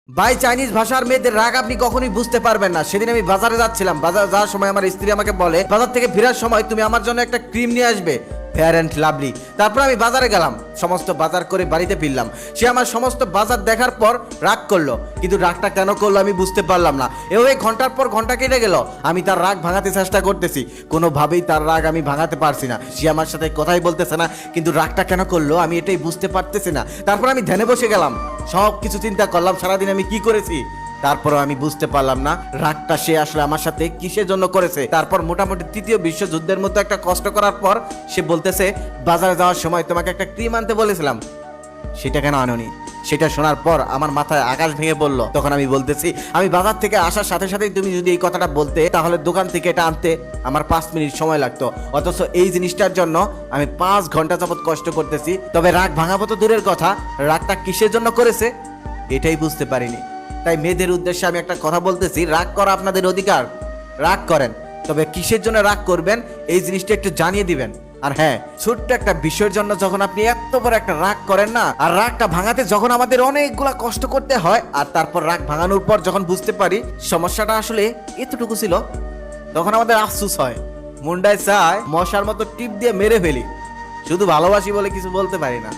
ভাই, চাইনিজ ভাষার মেয়েদের রাগ আপনি কখনোই বুঝতে পারবেন না। সেদিন আমি বাজারে যাচ্ছিলাম, বাজার যাওয়ার সময় আমার স্ত্রী আমাকে বলে, বাজার থেকে ফেরার সময় তুমি আমার জন্য একটা ক্রিম নিয়ে আসবে, ফেয়ার অ্যান্ড লাভলি। তারপর আমি বাজারে গেলাম, সমস্ত বাজার করে বাড়িতে ফিরলাম। সে আমার সমস্ত বাজার দেখার পর রাগ করলো, কিন্তু রাগটা কেন করলো আমি বুঝতে পারলাম না। এভাবে ঘন্টার পর ঘন্টা কেটে গেল, আমি তার রাগ ভাঙাতে চেষ্টা করতেছি, কোনোভাবেই তার রাগ আমি ভাঙাতে পারছি না। সে আমার সাথে কথাই বলতেছে না, কিন্তু রাগটা কেন করলো আমি এটাই বুঝতে পারতেছি না। তারপর আমি ধ্যানে বসে গেলাম, সব কিছু চিন্তা করলাম সারাদিন আমি কি করেছি। তারপরও আমি বুঝতে পারলাম না রাগটা সে আসলে আমার সাথে কিসের জন্য করেছে। তারপর মোটামুটি তৃতীয় বিশ্বযুদ্ধের মতো একটা কষ্ট করার পর সে বলতেছে, বাজারে যাওয়ার সময় তোমাকে একটা ক্রিম আনতে বলেছিলাম, সেটা কেন আনোনি? সেটা শোনার পর আমার মাথায় আকাশ ভেঙে পড়লো। তখন আমি বলতেছি, আমি বাজার থেকে আসার সাথে সাথেই তুমি যদি এই কথাটা বলতে, তাহলে দোকান থেকে এটা আনতে আমার 5 মিনিট সময় লাগতো, অথচ এই জিনিসটার জন্য আমি 5 ঘন্টা যাবত কষ্ট করতেছি। তবে রাগ ভাঙাবো তো দূরের কথা, রাগটা কিসের জন্য করেছে এটাই বুঝতে পারিনি। তাই মেয়েদের উদ্দেশ্যে আমি একটা কথা বলতেছি, রাগ করা আপনাদের অধিকার, রাগ করেন, তবে কিসের জন্য রাগ করবেন এই জিনিসটা একটু জানিয়ে দিবেন। আর হ্যাঁ, ছোট্ট একটা বিষয়ের জন্য যখন আপনি এত বড় একটা রাগ করেন না, আর রাগটা ভাঙাতে যখন আমাদের অনেকগুলা কষ্ট করতে হয়, আর তারপর রাগ ভাঙানোর পর যখন বুঝতে পারি সমস্যাটা আসলে এতটুকু ছিল, তখন আমাদের আফসোস হয়, মুন্ডায় চায় মশার মতো টিপ দিয়ে মেরে ফেলি। শুধু ভালোবাসি বলে কিছু বলতে পারি না।